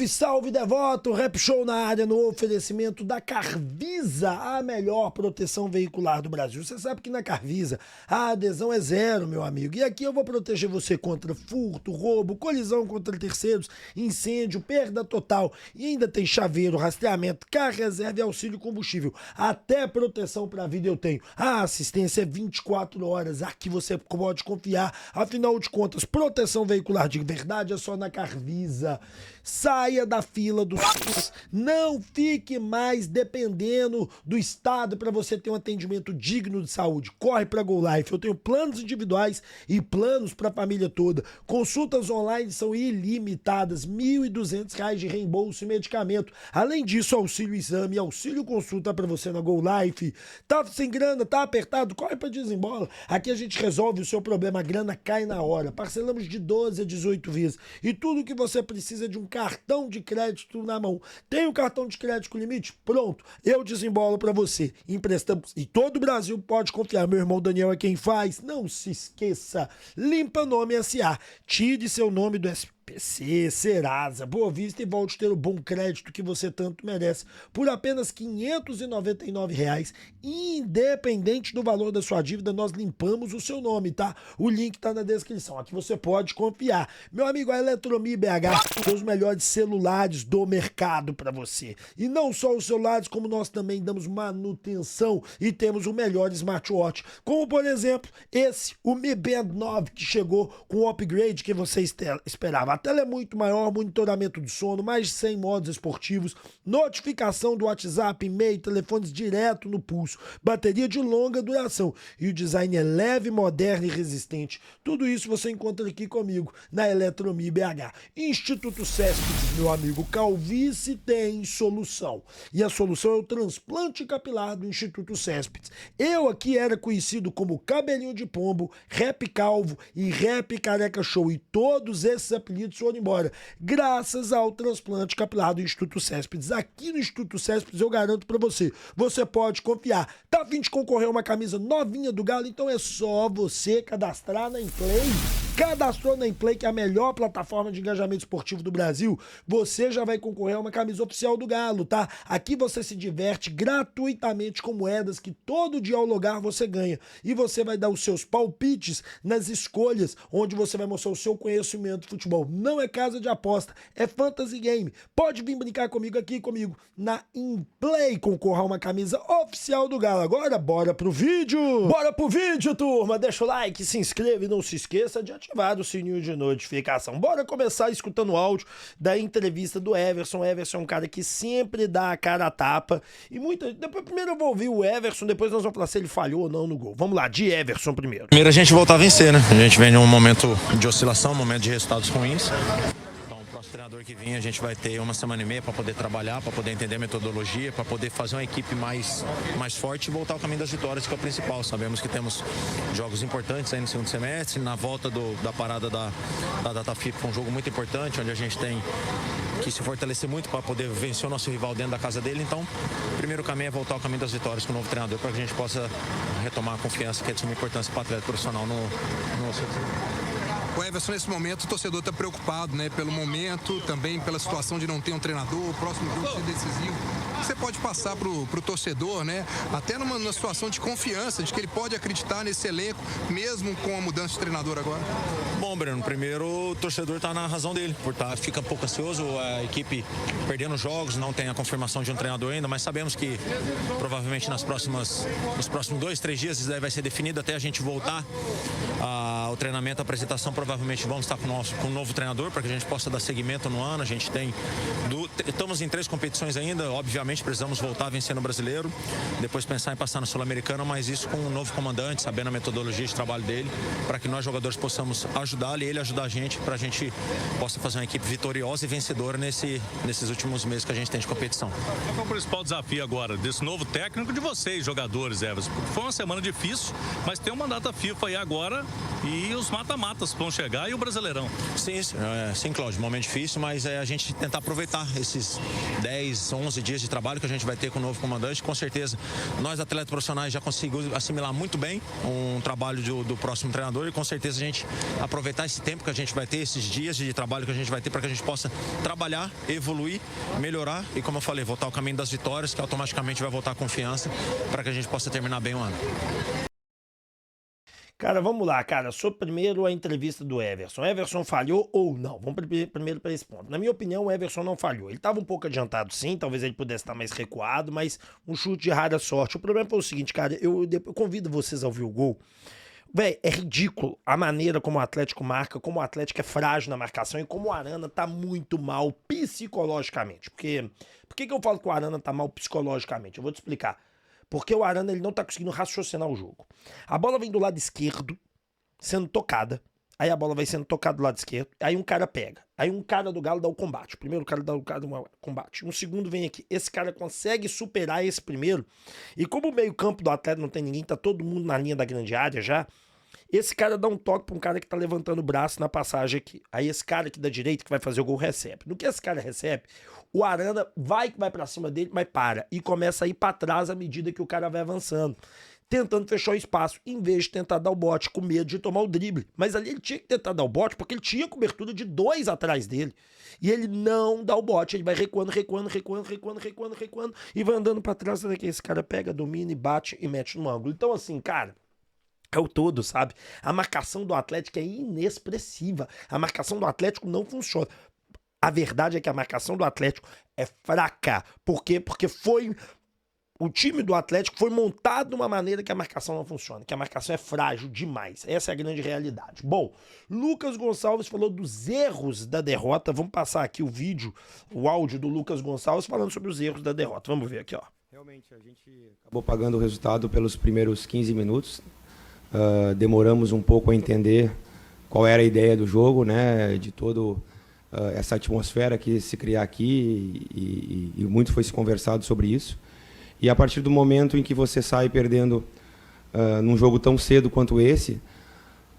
Salve, salve, devoto! Rap Show na área no oferecimento da Carvisa, a melhor proteção veicular do Brasil. Você sabe que na Carvisa a adesão é zero, meu amigo. E aqui eu vou proteger você contra furto, roubo, colisão contra terceiros, incêndio, perda total. E ainda tem chaveiro, rastreamento, carro reserva e auxílio combustível. Até proteção para a vida eu tenho. A assistência é 24 horas. Aqui você pode confiar. Afinal de contas, proteção veicular de verdade é só na Carvisa. Saia da fila do SUS, não fique mais dependendo do Estado para você ter um atendimento digno de saúde. Corre para Go Life, eu tenho planos individuais e planos para a família toda. Consultas online são ilimitadas, R$ 1.200 de reembolso e medicamento. Além disso, auxílio exame, auxílio consulta para você na Go Life. Tá sem grana, tá apertado? Corre para Desembola. Aqui a gente resolve o seu problema, a grana cai na hora. Parcelamos de 12 a 18 vezes. E tudo que você precisa de um cartão de crédito na mão. Tem um cartão de crédito com limite? Pronto, eu desembolo para você. Emprestamos e todo o Brasil pode confiar. Meu irmão Daniel é quem faz. Não se esqueça. Limpa Nome SA. Tire seu nome do SPC, Serasa, Boa Vista e volte a ter o bom crédito que você tanto merece por apenas R$ 599, independente do valor da sua dívida, nós limpamos o seu nome, tá? O link tá na descrição, aqui você pode confiar. Meu amigo, a Eletromi BH tem os melhores celulares do mercado para você. E não só os celulares, como nós também damos manutenção e temos o melhor smartwatch, como por exemplo, esse, o Mi Band 9, que chegou com o upgrade que você esperava. A tela é muito maior, monitoramento do sono, mais de 100 modos esportivos, notificação do WhatsApp, e-mail, telefones direto no pulso, bateria de longa duração e o design é leve, moderno e resistente. Tudo isso você encontra aqui comigo na Eletromi BH. Instituto Céspides, meu amigo, calvície tem solução. E a solução é o transplante capilar do Instituto Céspides. Eu aqui era conhecido como Cabelinho de Pombo, Rap Calvo e Rap Careca Show, e todos esses apelidos foram embora, graças ao transplante capilar do Instituto Céspides. Aqui no Instituto Céspides eu garanto pra você, você pode confiar. Tá a fim de concorrer a uma camisa novinha do Galo? Então é só você cadastrar na Emplay. Cadastrou na Emplay, que é a melhor plataforma de engajamento esportivo do Brasil, você já vai concorrer a uma camisa oficial do Galo, tá? Aqui você se diverte gratuitamente com moedas que todo dia ao logar você ganha. E você vai dar os seus palpites nas escolhas, onde você vai mostrar o seu conhecimento de futebol. Não é casa de aposta, é fantasy game. Pode vir brincar comigo aqui, comigo na Emplay, concorra a uma camisa oficial do Galo. Agora, bora pro vídeo! Bora pro vídeo, turma! Deixa o like, se inscreva e não se esqueça de ativar o sininho de notificação. Bora começar escutando o áudio da entrevista do Everson. O Everson é um cara que sempre dá a cara a tapa. E depois, primeiro eu vou ouvir o Everson, depois nós vamos falar se ele falhou ou não no gol. Vamos lá, de Everson primeiro. Primeiro a gente voltar a vencer, né? A gente vem num momento de oscilação, um momento de resultados ruins. Então, o próximo treinador que vem, a gente vai ter uma semana e meia para poder trabalhar, para poder entender a metodologia, para poder fazer uma equipe mais forte e voltar ao caminho das vitórias, que é o principal. Sabemos que temos jogos importantes aí no segundo semestre, na volta da parada da data FIFA, um jogo muito importante, onde a gente tem que se fortalecer muito para poder vencer o nosso rival dentro da casa dele. Então, o primeiro caminho é voltar ao caminho das vitórias com o novo treinador, para que a gente possa retomar a confiança, que é de suma importância para o atleta profissional no nosso. O Everson, nesse momento, o torcedor está preocupado, né? Pelo momento, também pela situação de não ter um treinador, o próximo jogo ser decisivo. Você pode passar pro torcedor, né? Até numa situação de confiança, de que ele pode acreditar nesse elenco, mesmo com a mudança de treinador agora? Bom, Breno, primeiro o torcedor está na razão dele, fica um pouco ansioso, a equipe perdendo jogos, não tem a confirmação de um treinador ainda, mas sabemos que provavelmente nos próximos 2, 3 dias isso vai ser definido até a gente voltar ao treinamento, a apresentação. Provavelmente vamos estar com um novo treinador para que a gente possa dar seguimento no ano. A gente estamos em 3 competições ainda, obviamente precisamos voltar a vencer no Brasileiro, depois pensar em passar no Sul-Americano, mas isso com um novo comandante, sabendo a metodologia de trabalho dele, para que nós jogadores possamos ajudá-lo e ele ajudar a gente, para a gente possa fazer uma equipe vitoriosa e vencedora nesses últimos meses que a gente tem de competição. Qual é o principal desafio agora desse novo técnico de vocês, jogadores, Everson? Foi uma semana difícil, mas tem uma data FIFA aí agora e os mata-matas vão chegar e o Brasileirão. Sim, Cláudio, momento difícil, mas é a gente tentar aproveitar esses 10, 11 dias de trabalho que a gente vai ter com o novo comandante. Com certeza, nós atletas profissionais já conseguimos assimilar muito bem um trabalho do próximo treinador e com certeza a gente aproveitar esse tempo que a gente vai ter, esses dias de trabalho que a gente vai ter para que a gente possa trabalhar, evoluir, melhorar e, como eu falei, voltar ao caminho das vitórias, que automaticamente vai voltar a confiança para que a gente possa terminar bem o ano. Cara, vamos lá, cara. Sobre primeiro a entrevista do Everson. Everson falhou ou não? Vamos primeiro para esse ponto. Na minha opinião, o Everson não falhou. Ele estava um pouco adiantado, sim. Talvez ele pudesse estar mais recuado, mas um chute de rara sorte. O problema foi o seguinte, cara. Eu convido vocês a ouvir o gol. Véi, é ridículo a maneira como o Atlético marca, como o Atlético é frágil na marcação e como o Arana tá muito mal psicologicamente. Por que eu falo que o Arana tá mal psicologicamente? Eu vou te explicar. Porque o Arana ele não tá conseguindo raciocinar o jogo. A bola vem do lado esquerdo, sendo tocada. Aí a bola vai sendo tocada do lado esquerdo. Aí um cara pega. Aí um cara do Galo dá o combate. O primeiro cara dá o combate. Um segundo vem aqui. Esse cara consegue superar esse primeiro. E como o meio-campo do Atlético não tem ninguém, tá todo mundo na linha da grande área já. Esse cara dá um toque pra um cara que tá levantando o braço na passagem aqui. Aí esse cara aqui da direita que vai fazer o gol recebe. No que esse cara recebe, o Arana vai pra cima dele, mas para. E começa a ir pra trás à medida que o cara vai avançando. Tentando fechar o espaço, em vez de tentar dar o bote, com medo de tomar o drible. Mas ali ele tinha que tentar dar o bote, porque ele tinha cobertura de 2 atrás dele. E ele não dá o bote, ele vai recuando, e vai andando pra trás, até que esse cara pega, domina e bate e mete no ângulo. Então assim, cara, é o todo, sabe? A marcação do Atlético é inexpressiva. A marcação do Atlético não funciona. A verdade é que a marcação do Atlético é fraca. Por quê? Porque o time do Atlético foi montado de uma maneira que a marcação não funciona, que a marcação é frágil demais. Essa é a grande realidade. Bom, Lucas Gonçalves falou dos erros da derrota. Vamos passar aqui o áudio do Lucas Gonçalves falando sobre os erros da derrota. Vamos ver aqui, ó. Realmente, a gente acabou pagando o resultado pelos primeiros 15 minutos. Demoramos um pouco a entender qual era a ideia do jogo, né, de toda essa atmosfera que se criar aqui e muito foi se conversado sobre isso. E a partir do momento em que você sai perdendo num jogo tão cedo quanto esse,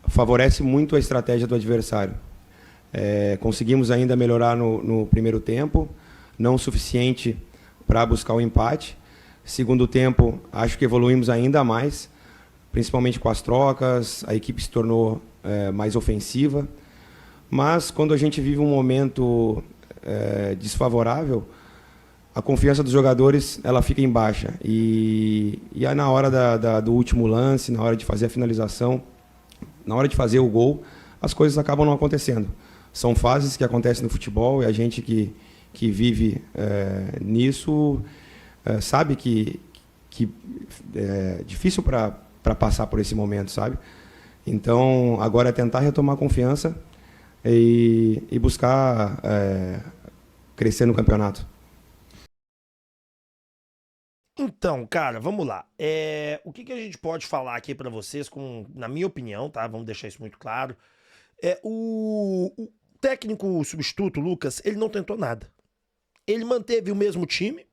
favorece muito a estratégia do adversário. Conseguimos ainda melhorar no primeiro tempo, não o suficiente para buscar o empate. Segundo tempo, acho que evoluímos ainda mais, principalmente com as trocas, a equipe se tornou mais ofensiva. Mas quando a gente vive um momento desfavorável, a confiança dos jogadores ela fica em baixa. E aí na hora do último lance, na hora de fazer a finalização, na hora de fazer o gol, as coisas acabam não acontecendo. São fases que acontecem no futebol e a gente que vive nisso sabe que é difícil para passar por esse momento, sabe? Então, agora é tentar retomar a confiança e buscar crescer no campeonato. Então, cara, vamos lá. O que a gente pode falar aqui pra vocês, na minha opinião, tá? Vamos deixar isso muito claro. O técnico substituto, Lucas, ele não tentou nada. Ele manteve o mesmo time,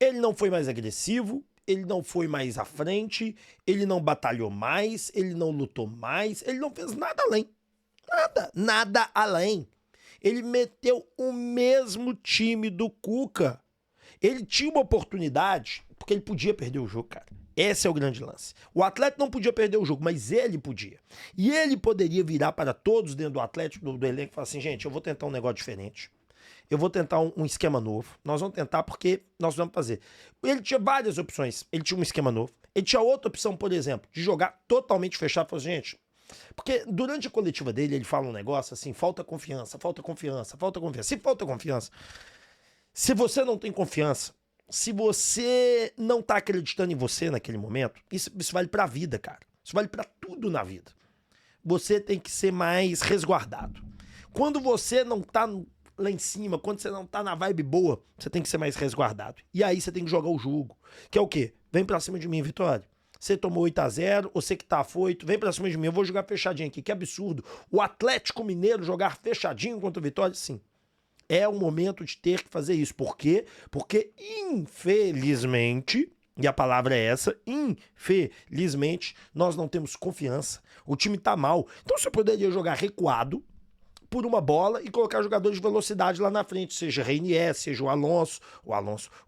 ele não foi mais agressivo, ele não foi mais à frente, ele não batalhou mais, ele não lutou mais, ele não fez nada além. Nada além. Ele meteu o mesmo time do Cuca. Ele tinha uma oportunidade, porque ele podia perder o jogo, cara. Esse é o grande lance. O Atlético não podia perder o jogo, mas ele podia. E ele poderia virar para todos dentro do Atlético, do elenco, e falar assim, gente, eu vou tentar um negócio diferente. Eu vou tentar um esquema novo. Nós vamos tentar porque nós vamos fazer. Ele tinha várias opções. Ele tinha um esquema novo. Ele tinha outra opção, por exemplo, de jogar totalmente fechado. Falou, gente, porque durante a coletiva dele, ele fala um negócio assim, falta confiança, falta confiança, falta confiança. Se falta confiança, se você não tem confiança, se você não tá acreditando em você naquele momento, isso vale pra vida, cara. Isso vale pra tudo na vida. Você tem que ser mais resguardado. Quando você não tá lá em cima, quando você não tá na vibe boa, você tem que ser mais resguardado. E aí você tem que jogar o jogo. Que é o quê? Vem pra cima de mim, Vitória. Você tomou 8-0, você que tá afoito, vem pra cima de mim, eu vou jogar fechadinho aqui. Que absurdo. O Atlético Mineiro jogar fechadinho contra o Vitória, sim. É o momento de ter que fazer isso. Por quê? Porque, infelizmente, E a palavra é essa, infelizmente, nós não temos confiança. O time tá mal. Então você poderia jogar recuado por uma bola e colocar jogadores de velocidade lá na frente, seja Reinier, seja o Alonso,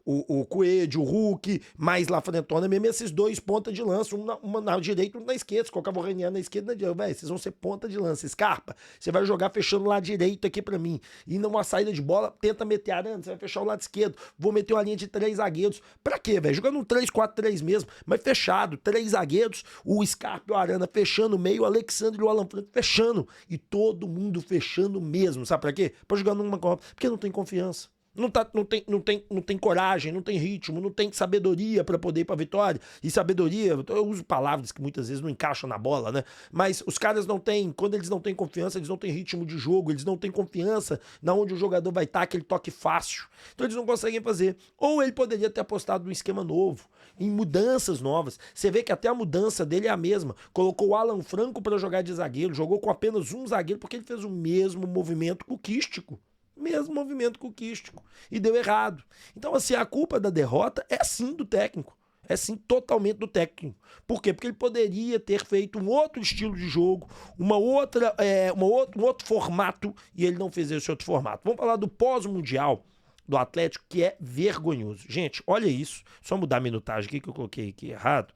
o Coelho, o Hulk, mais lá frentona mesmo, esses dois ponta de lança, uma na direita e uma na esquerda. Você colocava o Reinier na esquerda e na direita, véio, vocês vão ser ponta de lança. Scarpa, você vai jogar fechando o lado direito aqui pra mim. E numa saída de bola, tenta meter a arana, você vai fechar o lado esquerdo. Vou meter uma linha de 3 zagueiros. Pra quê, velho? Jogando um 3-4-3 mesmo, mas fechado. 3 zagueiros, o Scarpa e o Arana fechando o meio, o Alexandre e o Alan Franco fechando. E todo mundo fechando mesmo, sabe pra quê? Pra jogar numa Copa, porque não tem confiança. Não tem coragem, não tem ritmo, não tem sabedoria pra poder ir pra vitória. E sabedoria, eu uso palavras que muitas vezes não encaixam na bola, né? Mas os caras não têm, quando eles não têm confiança, eles não têm ritmo de jogo, eles não têm confiança na onde o jogador vai estar, aquele toque fácil. Então eles não conseguem fazer. Ou ele poderia ter apostado num esquema novo, em mudanças novas. Você vê que até a mudança dele é a mesma. Colocou o Alan Franco pra jogar de zagueiro, jogou com apenas um zagueiro, porque ele fez o mesmo movimento cuquístico. Mesmo movimento cuquístico. E deu errado. Então, assim, a culpa da derrota é sim do técnico. É sim totalmente do técnico. Por quê? Porque ele poderia ter feito um outro estilo de jogo, um outro formato, e ele não fez esse outro formato. Vamos falar do pós-mundial do Atlético, que é vergonhoso. Gente, olha isso. Só mudar a minutagem aqui, que eu coloquei aqui errado.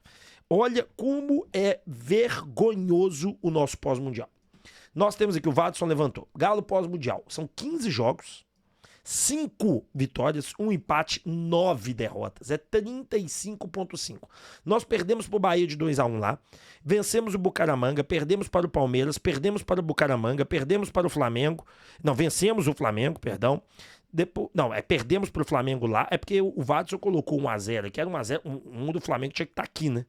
Olha como é vergonhoso o nosso pós-mundial. Nós temos aqui, o Vadson levantou, Galo pós-mundial. São 15 jogos, 5 vitórias, 1 empate, 9 derrotas. É 35,5. Nós perdemos para o Bahia de 2-1 lá, vencemos o Bucaramanga, perdemos para o Palmeiras, perdemos para o Bucaramanga, perdemos para o Flamengo. Não, vencemos o Flamengo, perdão. Perdemos para o Flamengo lá, é porque o Vadson colocou 1-0, que era 1-0, um do Flamengo tinha que estar aqui, né?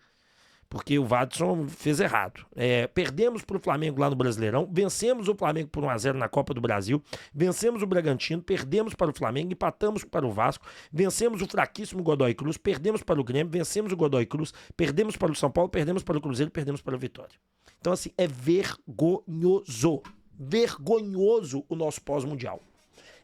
Porque o Vadson fez errado. Perdemos para o Flamengo lá no Brasileirão, vencemos o Flamengo por 1-0 na Copa do Brasil, vencemos o Bragantino, perdemos para o Flamengo, empatamos para o Vasco, vencemos o fraquíssimo Godoy Cruz, perdemos para o Grêmio, vencemos o Godoy Cruz, perdemos para o São Paulo, perdemos para o Cruzeiro, perdemos para a Vitória. Então, assim, é vergonhoso. Vergonhoso o nosso pós-mundial.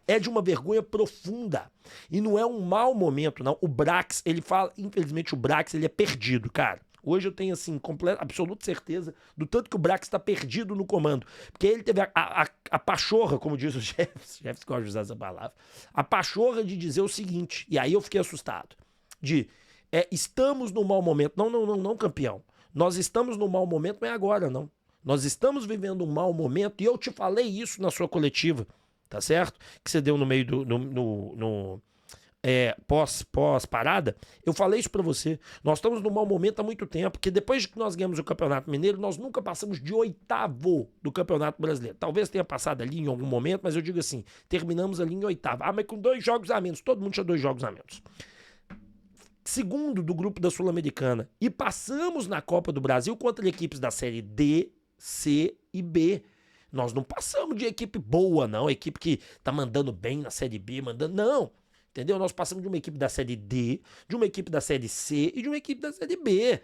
É de uma vergonha profunda. E não é um mau momento, não. O Brax, ele fala, infelizmente o Brax, ele é perdido, cara. Hoje eu tenho, assim, absoluta certeza do tanto que o Brax está perdido no comando. Porque ele teve a pachorra, como diz o Jefferson gosta de usar essa palavra, a pachorra de dizer o seguinte, e aí eu fiquei assustado, estamos no mau momento. Não, campeão. Nós estamos no mau momento, não é agora, não. Nós estamos vivendo um mau momento, e eu te falei isso na sua coletiva, tá certo? Que você deu no meio pós-parada, eu falei isso pra você. Nós estamos num mau momento há muito tempo, porque depois que nós ganhamos o Campeonato Mineiro, nós nunca passamos de 8º do Campeonato Brasileiro. Talvez tenha passado ali em algum momento, mas eu digo assim, terminamos ali em 8º. Mas com 2 jogos a menos, todo mundo tinha 2 jogos a menos. Segundo do grupo da Sul-Americana, e passamos na Copa do Brasil contra equipes da série D, C e B. Nós não passamos de equipe boa, não, equipe que tá mandando bem na série B, não. Entendeu? Nós passamos de uma equipe da série D, de uma equipe da série C e de uma equipe da série B.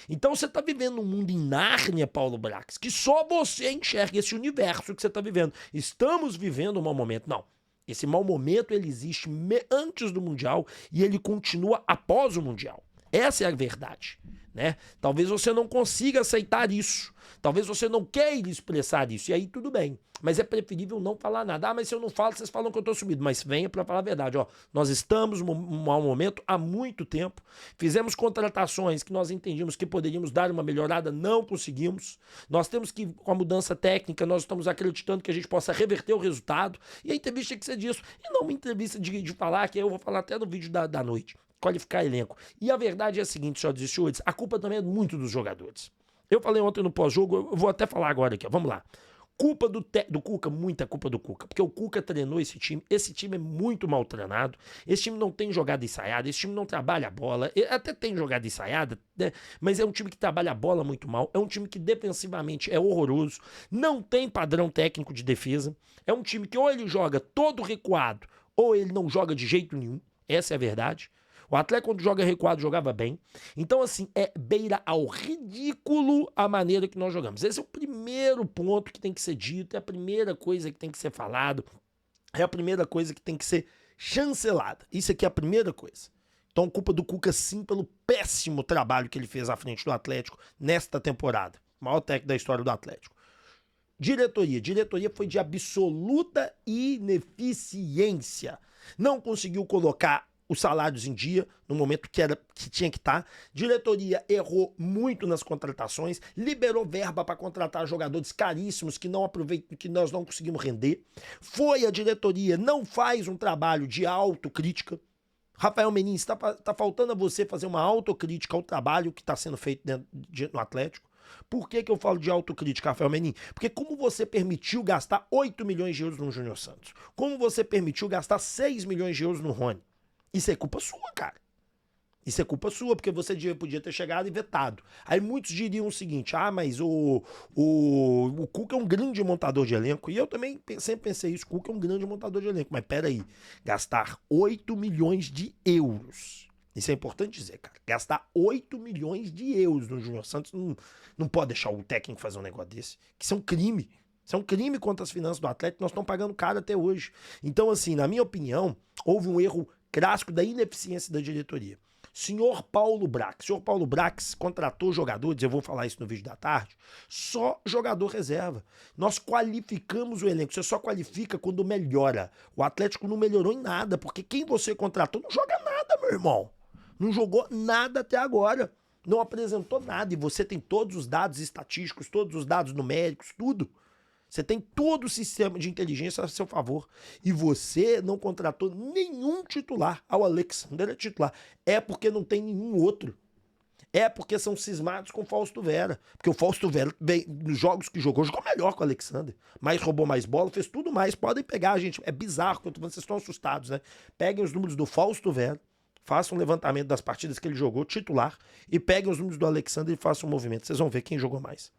Então você tá vivendo um mundo em Nárnia, Paulo Brax, que só você enxerga esse universo que você tá vivendo. Estamos vivendo um mau momento. Não. Esse mau momento, ele existe antes do Mundial e ele continua após o Mundial. Essa é a verdade, né? Talvez você não consiga aceitar isso. Talvez você não queira expressar isso. E aí tudo bem. Mas é preferível não falar nada. Mas se eu não falo, vocês falam que eu tô sumido. Mas venha para falar a verdade. Nós estamos num mau momento há muito tempo. Fizemos contratações que nós entendíamos que poderíamos dar uma melhorada. Não conseguimos. Nós temos que, com a mudança técnica, nós estamos acreditando que a gente possa reverter o resultado. E a entrevista tem que ser disso. E não uma entrevista de falar, que eu vou falar até no vídeo da noite. Qualificar elenco. E a verdade é a seguinte, senhoras e senhores, a culpa também é muito dos jogadores. Eu falei ontem no pós-jogo, eu vou até falar agora aqui, vamos lá. Culpa do Cuca, muita culpa do Cuca, porque o Cuca treinou esse time é muito mal treinado, esse time não tem jogada ensaiada, esse time não trabalha a bola, até tem jogada ensaiada, né? Mas é um time que trabalha a bola muito mal, é um time que defensivamente é horroroso, não tem padrão técnico de defesa, é um time que ou ele joga todo recuado, ou ele não joga de jeito nenhum, essa é a verdade. O Atlético, quando joga recuado, jogava bem. Então, assim, beira ao ridículo a maneira que nós jogamos. Esse é o primeiro ponto que tem que ser dito, é a primeira coisa que tem que ser falado, é a primeira coisa que tem que ser chancelada. Isso aqui é a primeira coisa. Então, culpa do Cuca, sim, pelo péssimo trabalho que ele fez à frente do Atlético nesta temporada. Maior técnico da história do Atlético. Diretoria foi de absoluta ineficiência. Não conseguiu colocar os salários em dia no momento que tinha que estar. Diretoria errou muito nas contratações, liberou verba para contratar jogadores caríssimos que nós não conseguimos render. A diretoria não faz um trabalho de autocrítica. Rafael Menin, tá faltando a você fazer uma autocrítica ao trabalho que está sendo feito no Atlético. Por que eu falo de autocrítica, Rafael Menin? Porque como você permitiu gastar 8 milhões de euros no Júnior Santos? Como você permitiu gastar 6 milhões de euros no Rony? Isso é culpa sua, cara. Isso é culpa sua, porque você podia ter chegado e vetado. Aí muitos diriam o seguinte, mas o Cuca é um grande montador de elenco. E eu também sempre pensei isso, o Cuca é um grande montador de elenco. Mas peraí, gastar 8 milhões de euros... Isso é importante dizer, cara. Gastar 8 milhões de euros no Júnior Santos não pode deixar o técnico fazer um negócio desse. Que isso é um crime. Isso é um crime contra as finanças do Atlético. Nós estamos pagando caro até hoje. Então, assim, na minha opinião, houve um erro clássico da ineficiência da diretoria. Senhor Paulo Brax contratou jogadores, eu vou falar isso no vídeo da tarde, só jogador reserva. Nós qualificamos o elenco, você só qualifica quando melhora. O Atlético não melhorou em nada, porque quem você contratou não joga nada, meu irmão. Não jogou nada até agora. Não apresentou nada. E você tem todos os dados estatísticos, todos os dados numéricos, tudo. Você tem todo o sistema de inteligência a seu favor. E você não contratou nenhum titular. O Alexander é titular. É porque não tem nenhum outro. É porque são cismados com o Fausto Vera. Porque o Fausto Vera, nos jogos que jogou melhor que o Alexander. Mas roubou mais bola, fez tudo mais. Podem pegar, gente. É bizarro que eu tô falando, vocês estão assustados, né? Peguem os números do Fausto Vera. Façam um levantamento das partidas que ele jogou, titular, e peguem os números do Alexander e façam um movimento. Vocês vão ver quem jogou mais.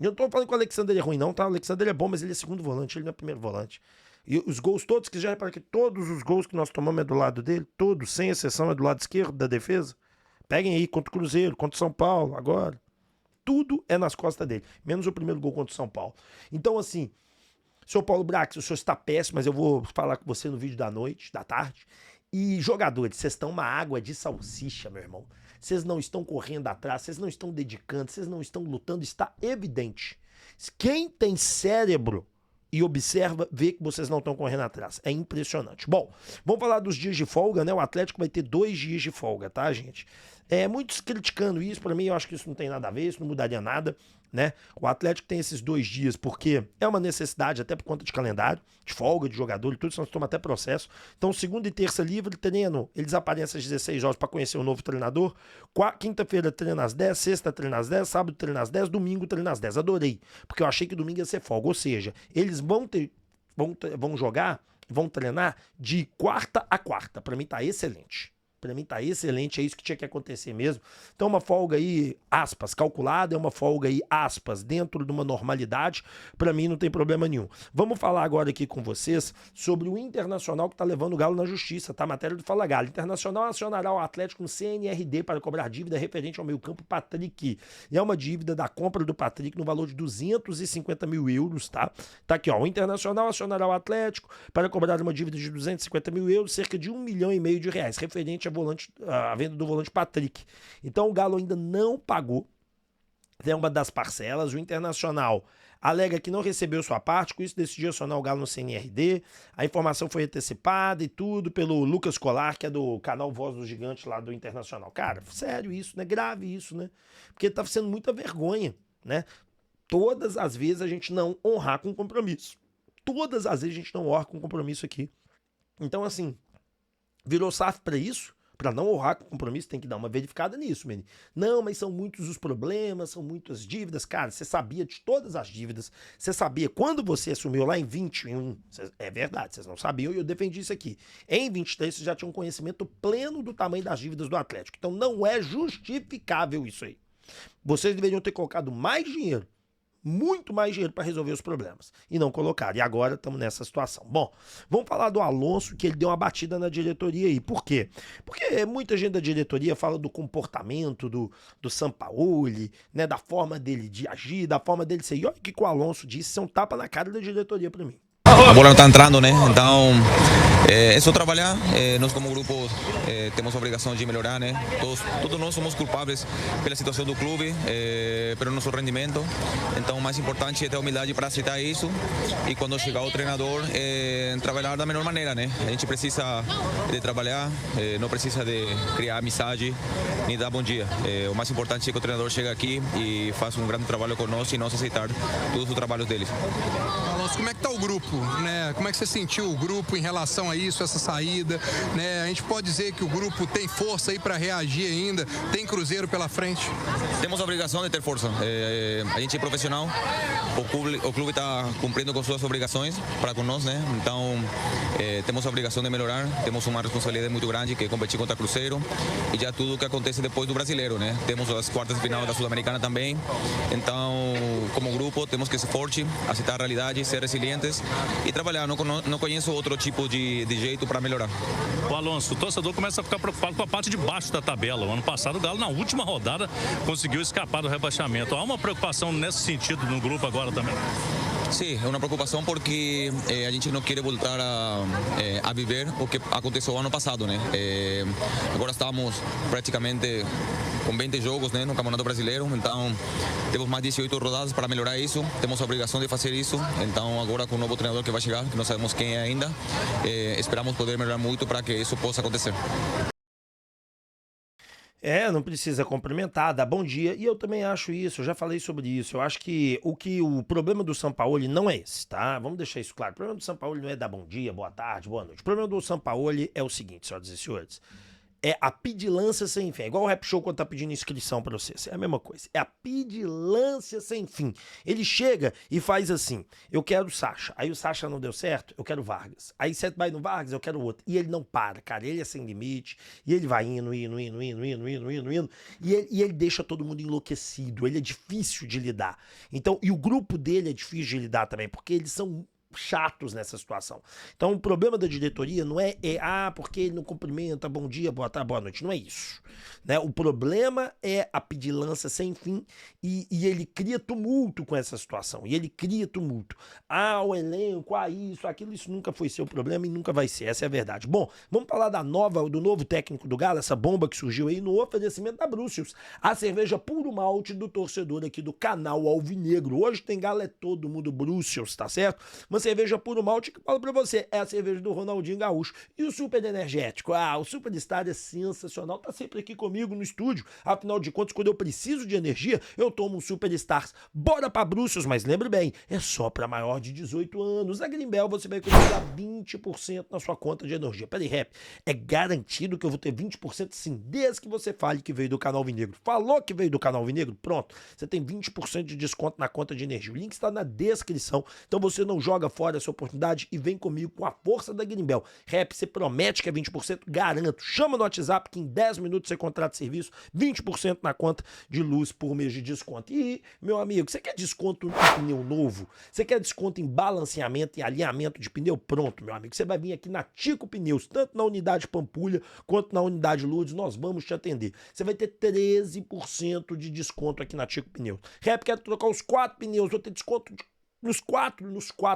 Eu não tô falando que o Alexander é ruim, não, tá? O Alexander é bom, mas ele é segundo volante, ele não é primeiro volante. E os gols todos, que já reparam que todos os gols que nós tomamos é do lado dele, todos, sem exceção, é do lado esquerdo da defesa. Peguem aí contra o Cruzeiro, contra o São Paulo, agora. Tudo é nas costas dele, menos o primeiro gol contra o São Paulo. Então, assim, senhor Paulo Brax, o senhor está péssimo, mas eu vou falar com você no vídeo da tarde. E jogadores, vocês estão uma água de salsicha, meu irmão. Vocês não estão correndo atrás, vocês não estão dedicando, vocês não estão lutando, está evidente. Quem tem cérebro e observa, vê que vocês não estão correndo atrás. É impressionante. Bom, vamos falar dos dias de folga, né? O Atlético vai ter 2 dias de folga, tá, gente? Muitos criticando isso, pra mim eu acho que isso não tem nada a ver, isso não mudaria nada, né? O Atlético tem esses 2 dias porque é uma necessidade, até por conta de calendário, de folga, de jogador e tudo, senão toma até processo. Então, segunda e terça livre, treino, eles aparecem às 16 horas para conhecer o novo treinador. Quinta-feira treina às 10, sexta treina às 10, sábado treina às 10, domingo treina às 10. Adorei, porque eu achei que domingo ia ser folga, ou seja, eles vão jogar, vão treinar de quarta a quarta. Pra mim tá excelente. Pra mim tá excelente, é isso que tinha que acontecer mesmo. Então uma folga aí, aspas, calculada, é uma folga aí, aspas, dentro de uma normalidade, pra mim não tem problema nenhum. Vamos falar agora aqui com vocês sobre o Internacional que tá levando o Galo na justiça, tá? Matéria do Fala Galo. Internacional acionará o Atlético no CNRD para cobrar dívida referente ao meio-campo Patrick. E é uma dívida da compra do Patrick no valor de 250 mil euros, tá? Tá aqui, ó, o Internacional acionará o Atlético para cobrar uma dívida de 250 mil euros, cerca de R$1,5 milhão, referente a venda do volante Patrick. Então o Galo ainda não pagou, é uma das parcelas. O Internacional alega que não recebeu sua parte, com isso decidiu acionar o Galo no CNRD. A informação foi antecipada e tudo pelo Lucas Colar, que é do canal Voz do Gigante lá do Internacional. Cara, sério isso, né? Grave isso, né? Porque tá sendo muita vergonha, né? Todas as vezes a gente não honrar com compromisso. Todas as vezes a gente não honra com compromisso aqui. Então, assim, virou SAF pra isso? Para não honrar com compromisso, tem que dar uma verificada nisso, menino. Não, mas são muitos os problemas, são muitas dívidas. Cara, você sabia de todas as dívidas. Você sabia quando você assumiu lá em 21. É verdade, vocês não sabiam e eu defendi isso aqui. Em 23, vocês já tinham conhecimento pleno do tamanho das dívidas do Atlético. Então não é justificável isso aí. Vocês deveriam ter colocado mais dinheiro, muito mais dinheiro para resolver os problemas. E não colocaram. E agora estamos nessa situação. Bom, vamos falar do Alonso, que ele deu uma batida na diretoria aí. Por quê? Porque muita gente da diretoria fala do comportamento do Sampaoli, né, da forma dele de agir, da forma dele ser. E olha o que o Alonso disse, isso é um tapa na cara da diretoria para mim. a bola não está entrando, né? Então é só trabalhar. Nós como grupo temos a obrigação de melhorar, né? Todos nós somos culpáveis pela situação do clube, pelo nosso rendimento. Então o mais importante é ter humildade para aceitar isso e quando chegar o treinador trabalhar da melhor maneira, né? A gente precisa de trabalhar, não precisa de criar amizade nem dar bom dia. O mais importante é que o treinador chegue aqui e faça um grande trabalho conosco e nós aceitar todos os trabalhos deles. Alonso, como é que tá o grupo, né? Como é que você sentiu o grupo em relação a isso, essa saída, né? A gente pode dizer que o grupo tem força aí para reagir ainda, tem Cruzeiro pela frente? Temos a obrigação de ter força. A gente é profissional, o clube está cumprindo com suas obrigações para conosco, né? Então temos a obrigação de melhorar, temos uma responsabilidade muito grande que é competir contra o Cruzeiro e já tudo o que acontece depois do Brasileiro, né? Temos as quartas de final da Sul-Americana também, então como grupo temos que ser forte, aceitar a realidade, ser resilientes e trabalhar. Não conheço outro tipo de jeito para melhorar. O Alonso, o torcedor começa a ficar preocupado com a parte de baixo da tabela. O ano passado o Galo na última rodada conseguiu escapar do rebaixamento. Há uma preocupação nesse sentido no grupo agora também? Sim, é uma preocupação porque a gente não quer voltar a viver o que aconteceu ano passado, né? Agora estamos praticamente com 20 jogos, né, no Campeonato Brasileiro, então temos mais 18 rodadas para melhorar isso, temos a obrigação de fazer isso, então agora com o novo treinador que vai chegar, que não sabemos quem é ainda, esperamos poder melhorar muito para que isso possa acontecer. Não precisa cumprimentar, dar bom dia, e eu também acho isso, eu já falei sobre isso, eu acho que o problema do Sampaoli não é esse, tá? Vamos deixar isso claro, o problema do Sampaoli não é dar bom dia, boa tarde, boa noite, o problema do Sampaoli é o seguinte, senhoras e senhores, é a pedilância sem fim. É igual o Rap Show quando tá pedindo inscrição pra vocês. É a mesma coisa. É a pedilância sem fim. Ele chega e faz assim: eu quero o Sacha. Aí o Sacha não deu certo, eu quero o Vargas. Aí você vai no Vargas, eu quero o outro. E ele não para, cara. Ele é sem limite. E ele vai indo. E ele deixa todo mundo enlouquecido. Ele é difícil de lidar. Então, e o grupo dele é difícil de lidar também, porque eles são chatos nessa situação. Então o problema da diretoria não é porque ele não cumprimenta, bom dia, boa tarde, boa noite, não é isso, né? O problema é a pedilância sem fim e ele cria tumulto com essa situação, e ele cria tumulto. O elenco, isso, aquilo, isso nunca foi seu problema e nunca vai ser, essa é a verdade. Bom, vamos falar do novo técnico do Galo, essa bomba que surgiu aí no oferecimento da Brucius, a cerveja puro malte do torcedor aqui do canal Alvinegro. Hoje tem Galo, é todo mundo Brucius, tá certo? Uma cerveja puro malte que falo pra você, é a cerveja do Ronaldinho Gaúcho. E o super energético? O Superstar é sensacional, tá sempre aqui comigo no estúdio. Afinal de contas, quando eu preciso de energia, eu tomo um Superstar. Bora pra Brucius, mas lembre bem, é só pra maior de 18 anos. Na Greenbel você vai economizar 20% na sua conta de energia. Peraí, Rap, é garantido que eu vou ter 20% sim, desde que você fale que veio do canal Alvinegro. Falou que veio do canal Alvinegro? Pronto, você tem 20% de desconto na conta de energia. O link está na descrição, então você não joga fora essa oportunidade e vem comigo com a força da Greenbel. Rap, você promete que é 20%? Garanto. Chama no WhatsApp que em 10 minutos você contrata serviço, 20% na conta de luz por mês de desconto. E, meu amigo, você quer desconto em pneu novo? Você quer desconto em balanceamento e alinhamento de pneu? Pronto, meu amigo. Você vai vir aqui na Tico Pneus, tanto na unidade Pampulha quanto na unidade Lourdes, nós vamos te atender. Você vai ter 13% de desconto aqui na Tico Pneus. Rap, quero trocar os 4 pneus, vou ter desconto nos quatro,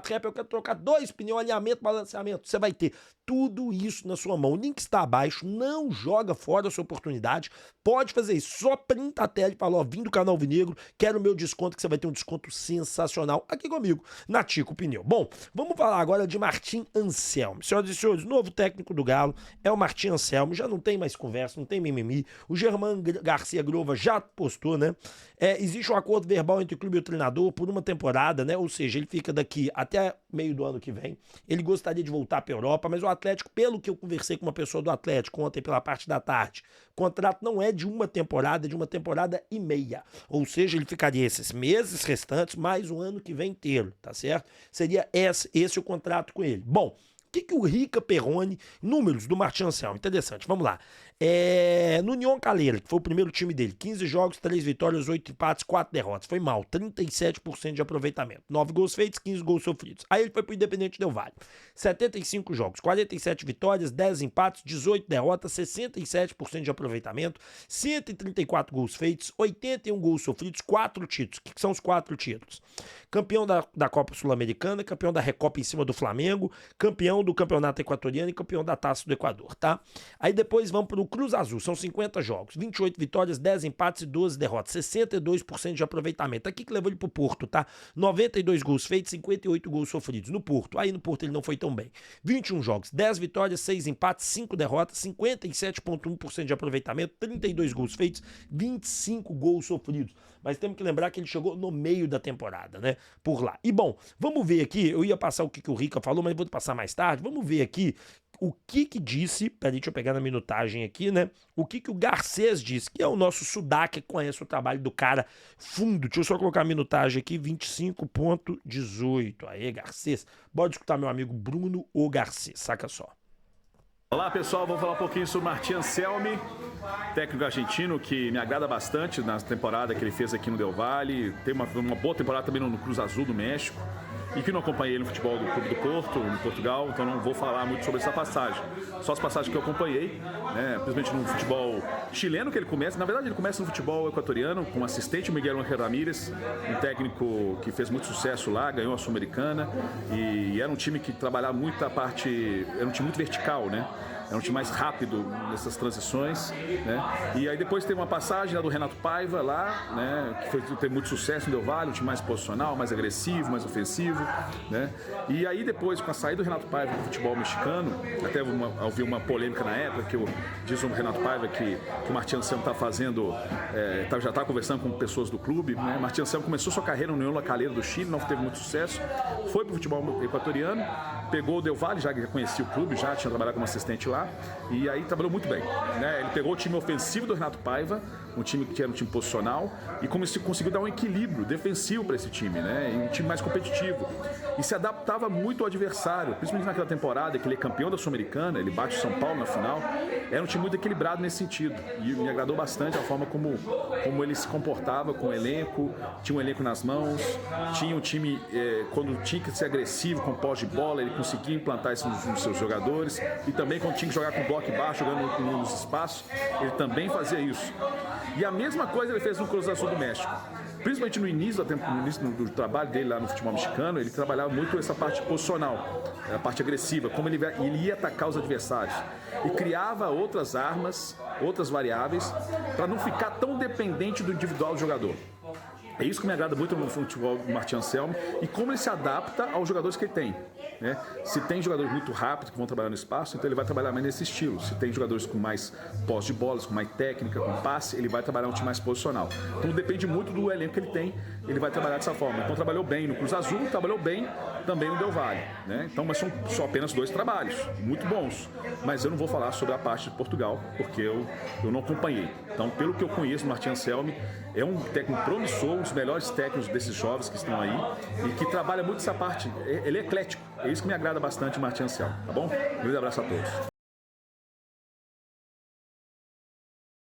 Rap, eu quero trocar 2 pneus, alinhamento, balanceamento. Você vai ter tudo isso na sua mão. O link está abaixo, não joga fora a sua oportunidade. Pode fazer isso, só printa a tela e fala, vim do canal Alvinegro, quero o meu desconto, que você vai ter um desconto sensacional aqui comigo, na Tico Pneu. Bom, vamos falar agora de Martim Anselmo. Senhoras e senhores, novo técnico do Galo é o Martim Anselmo, já não tem mais conversa, não tem mimimi. O Germán Garcia Grova já postou, né? Existe um acordo verbal entre o clube e o treinador por uma temporada, né? Ou seja, ele fica daqui até meio do ano que vem. Ele gostaria de voltar para a Europa, mas o Atlético, pelo que eu conversei com uma pessoa do Atlético ontem pela parte da tarde, o contrato não é de uma temporada, é de uma temporada e meia. Ou seja, ele ficaria esses meses restantes mais um ano que vem inteiro, tá certo? Seria esse o contrato com ele. Bom, que o Rica Perrone, números do Martin Anselmo, interessante, vamos lá. No União Calera, que foi o primeiro time dele, 15 jogos, 3 vitórias, 8 empates, 4 derrotas. Foi mal, 37% de aproveitamento. 9 gols feitos, 15 gols sofridos. Aí ele foi pro Independente Del Valle. 75 jogos, 47 vitórias, 10 empates, 18 derrotas, 67% de aproveitamento, 134 gols feitos, 81 gols sofridos, 4 títulos. O que são os 4 títulos? Campeão da Copa Sul-Americana, campeão da Recopa em cima do Flamengo, campeão do Campeonato Equatoriano e campeão da Taça do Equador, tá? Aí depois vamos pro Cruz Azul, são 50 jogos, 28 vitórias, 10 empates e 12 derrotas, 62% de aproveitamento. Aqui que levou ele pro Porto, tá? 92 gols feitos, 58 gols sofridos no Porto. Aí no Porto ele não foi tão bem. 21 jogos, 10 vitórias, 6 empates, 5 derrotas, 57,1% de aproveitamento, 32 gols feitos, 25 gols sofridos. Mas temos que lembrar que ele chegou no meio da temporada, né? Por lá. E bom, vamos ver aqui, eu ia passar o que o Rica falou, mas vou passar mais tarde. Vamos ver aqui o que disse, peraí, deixa eu pegar na minutagem aqui, né? O que o Garcês disse, que é o nosso Sudaca, que conhece o trabalho do cara fundo. Deixa eu só colocar a minutagem aqui, 25,18. Aí, Garcês. Pode escutar meu amigo Bruno O Garcês, saca só. Olá pessoal, vou falar um pouquinho sobre Martin Anselmi, técnico argentino que me agrada bastante na temporada que ele fez aqui no Del Valle. Tem uma boa temporada também no Cruz Azul do México e que não acompanhei ele no futebol do Clube do Porto, em Portugal, então não vou falar muito sobre essa passagem. Só as passagens que eu acompanhei, né, principalmente no futebol chileno que ele começa. Na verdade ele começa no futebol equatoriano com o assistente Miguel Ángel Ramírez, um técnico que fez muito sucesso lá, ganhou a Sul-Americana e era um time que trabalhava muito a parte, era um time muito vertical, né? É um time mais rápido nessas transições, né? E aí depois teve uma passagem do Renato Paiva lá, né? Que teve muito sucesso no Del Valle, um time mais posicional, mais agressivo, mais ofensivo, né? E aí depois, com a saída do Renato Paiva do futebol mexicano, até ouvi uma polêmica na época, que diz o Renato Paiva que o Martin Anselmo está fazendo, já está conversando com pessoas do clube, né? Martin Anselmo começou sua carreira no União La Calera do Chile, não teve muito sucesso, foi para o futebol equatoriano, pegou o Del Valle, já conhecia o clube, já tinha trabalhado como assistente lá, e aí trabalhou muito bem, né? Ele pegou o time ofensivo do Renato Paiva, um time que era um time posicional, e conseguiu dar um equilíbrio defensivo para esse time, né? E um time mais competitivo. E se adaptava muito ao adversário, principalmente naquela temporada que ele é campeão da Sul-Americana, ele bate o São Paulo na final. Era um time muito equilibrado nesse sentido. E me agradou bastante a forma como ele se comportava com o elenco, tinha um elenco nas mãos, tinha um time, quando tinha que ser agressivo, com posse de bola, ele conseguia implantar isso nos seus jogadores. E também quando tinha que jogar com bloco baixo, jogando nos espaços, ele também fazia isso. E a mesma coisa ele fez no Cruz Azul do México. Principalmente no início do trabalho dele lá no futebol mexicano, ele trabalhava muito essa parte posicional, a parte agressiva, como ele ia atacar os adversários. E criava outras armas, outras variáveis, para não ficar tão dependente do individual do jogador. É isso que me agrada muito no futebol do Martin Anselmi e como ele se adapta aos jogadores que ele tem, né? Se tem jogadores muito rápidos que vão trabalhar no espaço, então ele vai trabalhar mais nesse estilo. Se tem jogadores com mais posse de bolas, com mais técnica, com passe, ele vai trabalhar um time mais posicional. Então depende muito do elenco que ele tem, ele vai trabalhar dessa forma. Então trabalhou bem no Cruz Azul, trabalhou bem também no Del Valle, né? Então, mas são só apenas 2 trabalhos, muito bons. Mas eu não vou falar sobre a parte de Portugal, porque eu não acompanhei. Então, pelo que eu conheço, o Martin Anselmi é um técnico promissor, um dos melhores técnicos desses jovens que estão aí e que trabalha muito essa parte. Ele é eclético. É isso que me agrada bastante, Martin Anselmi, tá bom? Um grande abraço a todos.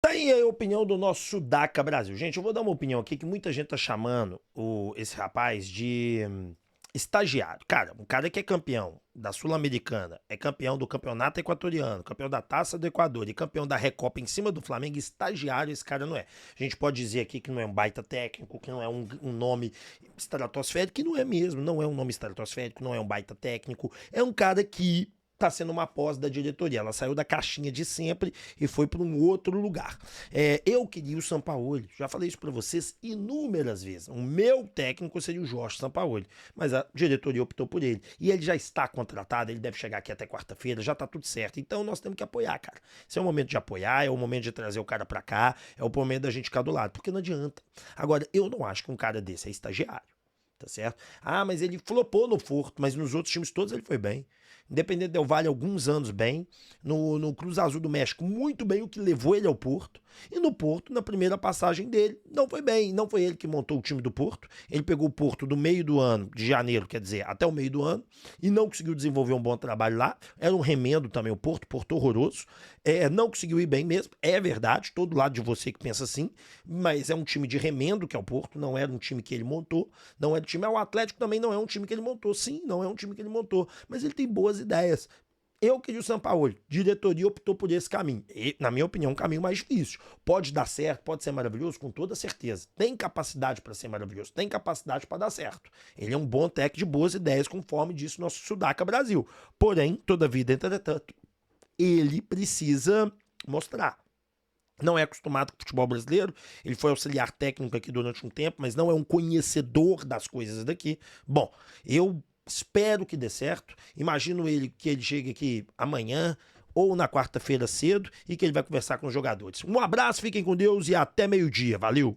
Tá aí a opinião do nosso Sudaca Brasil. Gente, eu vou dar uma opinião aqui que muita gente tá chamando esse rapaz de estagiário. Cara, um cara que é campeão da Sul-Americana, é campeão do Campeonato Equatoriano, campeão da Taça do Equador e campeão da Recopa em cima do Flamengo, estagiário esse cara não é. A gente pode dizer aqui que não é um baita técnico, que não é um nome estratosférico, que não é mesmo, não é um nome estratosférico, não é um baita técnico, é um cara que tá sendo uma pós da diretoria. Ela saiu da caixinha de sempre e foi para um outro lugar. Eu queria o Sampaoli, já falei isso para vocês inúmeras vezes. O meu técnico seria o Jorge Sampaoli, mas a diretoria optou por ele. E ele já está contratado, ele deve chegar aqui até quarta-feira, já tá tudo certo. Então nós temos que apoiar, cara. Esse é o momento de apoiar, é o momento de trazer o cara para cá, é o momento da gente ficar do lado, porque não adianta. Agora, eu não acho que um cara desse é estagiário. tá certo? Ah, mas ele flopou no Porto, mas nos outros times todos ele foi bem. Independente Del Valle, alguns anos bem. No Cruz Azul do México, muito bem, o que levou ele ao Porto. E no Porto, na primeira passagem dele, não foi bem. Não foi ele que montou o time do Porto. Ele pegou o Porto do meio do ano, de janeiro, quer dizer, até o meio do ano, e não conseguiu desenvolver um bom trabalho lá. Era um remendo também o Porto horroroso. Não conseguiu ir bem mesmo, é verdade, todo lado de você que pensa assim, mas é um time de remendo que é o Porto, não era um time que ele montou, não é do time, o Atlético também não é um time que ele montou, sim, não é um time que ele montou, mas ele tem boas ideias. Eu queria o Sampaoli, diretoria optou por esse caminho, e, na minha opinião, um caminho mais difícil, pode dar certo, pode ser maravilhoso, com toda certeza, tem capacidade para ser maravilhoso, tem capacidade para dar certo, ele é um bom técnico de boas ideias, conforme disse nosso Sudaca Brasil, porém, todavia, entretanto, ele precisa mostrar. Não é acostumado com o futebol brasileiro, ele foi auxiliar técnico aqui durante um tempo, mas não é um conhecedor das coisas daqui. Bom, eu espero que dê certo, imagino que ele chegue aqui amanhã ou na quarta-feira cedo e que ele vai conversar com os jogadores. Um abraço, fiquem com Deus e até meio-dia, valeu!